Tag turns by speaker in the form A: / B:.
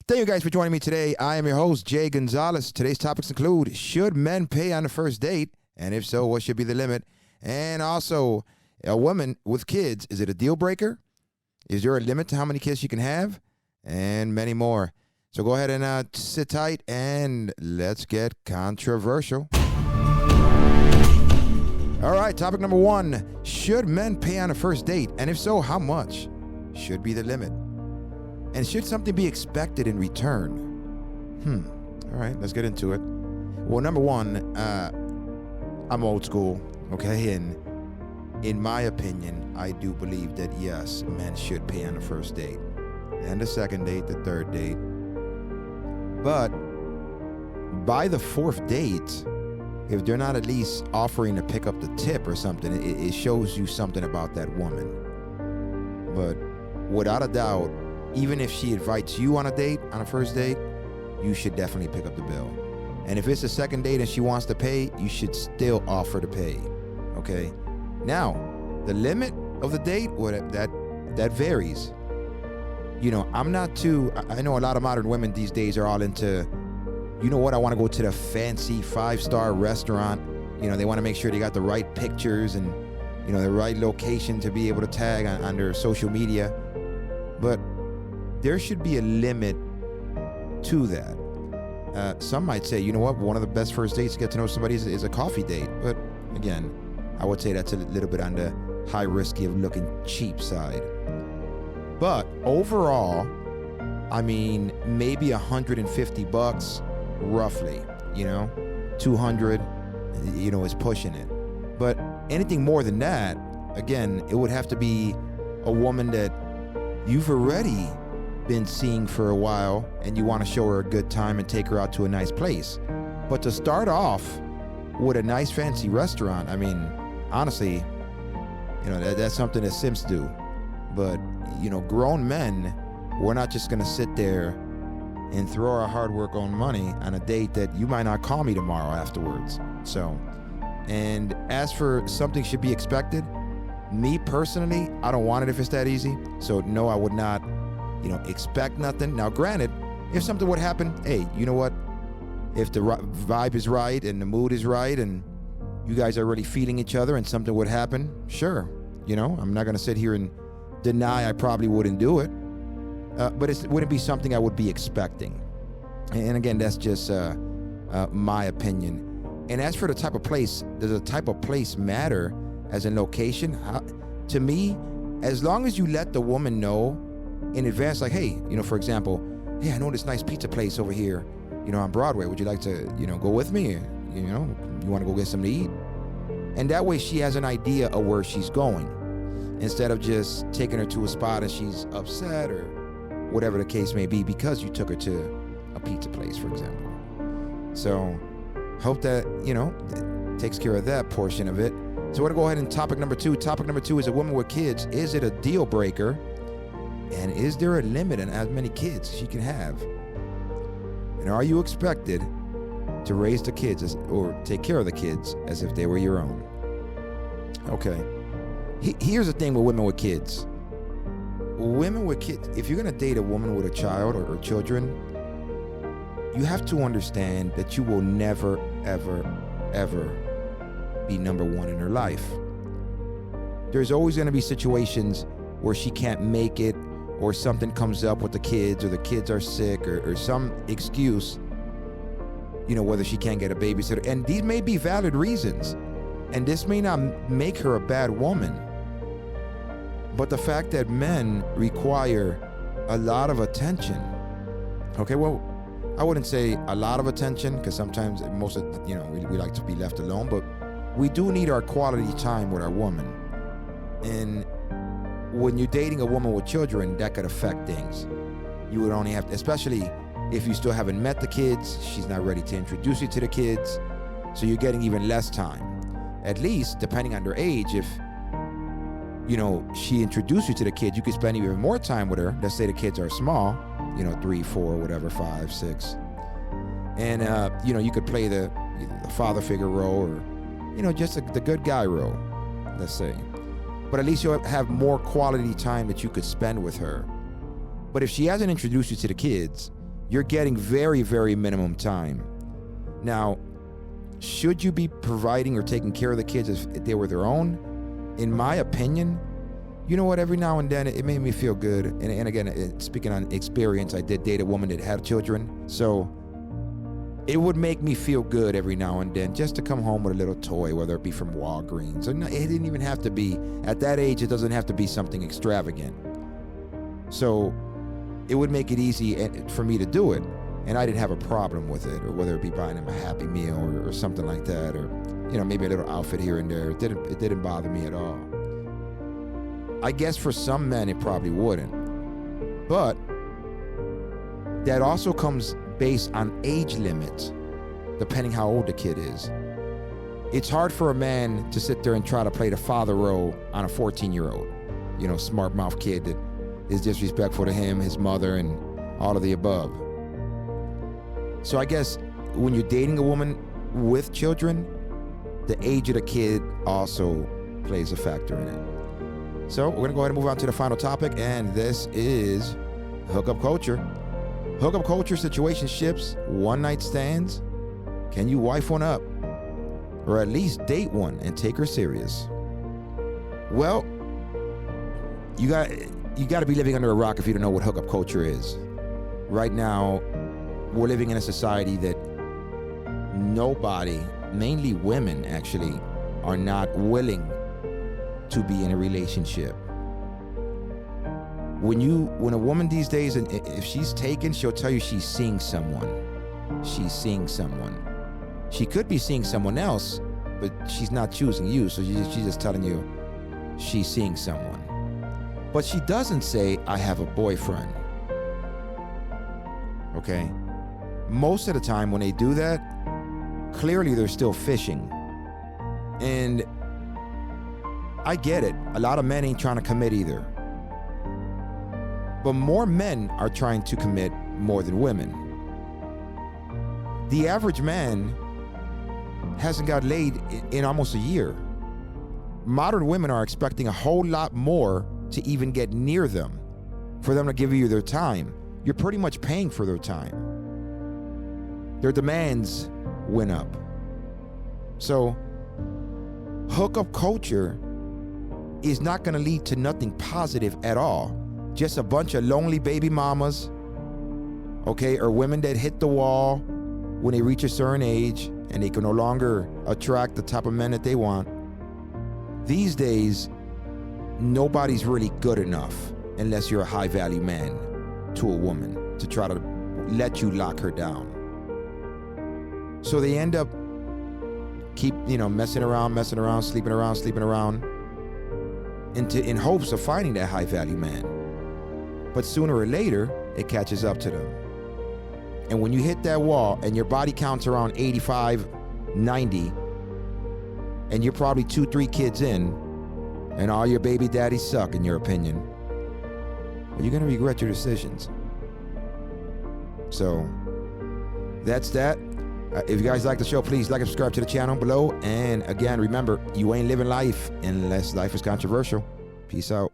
A: Thank you guys for joining me today. I am your host, Jay Gonzalez. Today's topics include, should men pay on the first date? And if so, what should be the limit? And also, a woman with kids, is it a deal breaker? Is there a limit to how many kids she can have? And many more. So go ahead and sit tight and let's get controversial. All right, topic number one. Should men pay on a first date? And if so, how much should be the limit? And should something be expected in return? All right, let's get into it. Well, number one, I'm old school, okay? And in my opinion, I do believe that, yes, men should pay on the first date. And the second date, the third date. But by the fourth date, if they're not at least offering to pick up the tip or something, it shows you something about that woman. But without a doubt, even if she invites you on a date, on a first date, you should definitely pick up the bill. And if it's a second date and she wants to pay, you should still offer to pay, okay? Now, the limit of the date, that varies. You know, I know a lot of modern women these days are all into, you know what, I want to go to the fancy 5-star restaurant. You know, they want to make sure they got the right pictures and, you know, the right location to be able to tag on their social media. But there should be a limit to that. Some might say, you know what, one of the best first dates to get to know somebody is a coffee date. But again, I would say that's a little bit on the high risky of looking cheap side. But overall, I mean, maybe $150 roughly, you know, 200, you know, is pushing it. But anything more than that, again, it would have to be a woman that you've already been seeing for a while and you want to show her a good time and take her out to a nice place. But to start off with a nice fancy restaurant, I mean, honestly, you know, that's something that simps do. But, you know, grown men, we're not just going to sit there and throw our hard work on money on a date that you might not call me tomorrow afterwards. So, and as for something should be expected, me personally, I don't want it if it's that easy. So no, I would not, you know, expect nothing. Now, granted, if something would happen, hey, you know what? If the vibe is right and the mood is right and you guys are really feeling each other and something would happen, sure. You know, I'm not going to sit here and deny I probably wouldn't do it. But it wouldn't be something I would be expecting. And again, that's just my opinion. And as for the type of place, does the type of place matter as in location? To me, as long as you let the woman know in advance, like, hey, you know, for example, hey, I know this nice pizza place over here, you know, on Broadway. Would you like to, you know, go with me? You know, you want to go get something to eat? And that way she has an idea of where she's going instead of just taking her to a spot and she's upset or whatever the case may be because you took her to a pizza place, for example. So hope that, you know, takes care of that portion of it. So we're going to go ahead and topic number two. Topic number two is a woman with kids. Is it a deal breaker? And is there a limit on how many kids she can have? And are you expected to raise the kids or take care of the kids as if they were your own? Okay. Here's the thing with women with kids. Women with kids, if you're going to date a woman with a child or children, you have to understand that you will never, ever, ever be number one in her life. There's always going to be situations where she can't make it or something comes up with the kids or the kids are sick or some excuse, you know, whether she can't get a babysitter. And these may be valid reasons. And this may not make her a bad woman. But the fact that men require a lot of attention. Okay, well, I wouldn't say a lot of attention because sometimes most of, you know, we like to be left alone, but we do need our quality time with our woman. And when you're dating a woman with children, that could affect things. You would only have to, especially if you still haven't met the kids, she's not ready to introduce you to the kids, so you're getting even less time. At least, depending on their age, if, you know, she introduced you to the kids, you could spend even more time with her. Let's say the kids are small, you know, 3, 4, whatever, 5, 6. And, you know, you could play the father figure role or, you know, just the good guy role, let's say. But at least you'll have more quality time that you could spend with her. But if she hasn't introduced you to the kids you're getting very, very minimum time. Now, should you be providing or taking care of the kids as if they were their own? In my opinion, you know what, every now and then it made me feel good. And again, speaking on experience, I did date a woman that had children. So it would make me feel good every now and then just to come home with a little toy, whether it be from Walgreens. Or no, it didn't even have to be, at that age, it doesn't have to be something extravagant. So it would make it easy for me to do it. And I didn't have a problem with it, or whether it be buying them a Happy Meal or something like that, or, you know, maybe a little outfit here and there. It didn't bother me at all. I guess for some men it probably wouldn't. But that also comes based on age limits, depending how old the kid is. It's hard for a man to sit there and try to play the father role on a 14-year-old, you know, smart mouth kid that is disrespectful to him, his mother, and all of the above. So I guess when you're dating a woman with children, the age of the kid also plays a factor in it. So we're gonna go ahead and move on to the final topic, and this is hookup culture. Hookup culture, situationships, one-night stands. Can you wife one up? Or at least date one and take her serious? Well, you got to be living under a rock if you don't know what hookup culture is. Right now, we're living in a society that nobody, mainly women actually, are not willing to be in a relationship. When a woman these days, and if she's taken, she'll tell you she's seeing someone. She's seeing someone. She could be seeing someone else, but she's not choosing you, so she's just telling you she's seeing someone. But she doesn't say, I have a boyfriend. Okay? Most of the time when they do that, clearly they're still fishing. And I get it. A lot of men ain't trying to commit either. But more men are trying to commit more than women. The average man hasn't got laid in almost a year. Modern women are expecting a whole lot more to even get near them, for them to give you their time. You're pretty much paying for their time. Their demands went up. So hookup culture is not going to lead to nothing positive at all. Just a bunch of lonely baby mamas, okay, or women that hit the wall when they reach a certain age and they can no longer attract the type of men that they want. These days, nobody's really good enough unless you're a high-value man to a woman to try to let you lock her down. So they end up messing around, sleeping around in hopes of finding that high-value man. But sooner or later, it catches up to them. And when you hit that wall and your body counts around 85, 90, and you're probably 2-3 kids in, and all your baby daddies suck, in your opinion, well, you're going to regret your decisions. So that's that. If you guys like the show, please like and subscribe to the channel below. And again, remember, you ain't living life unless life is controversial. Peace out.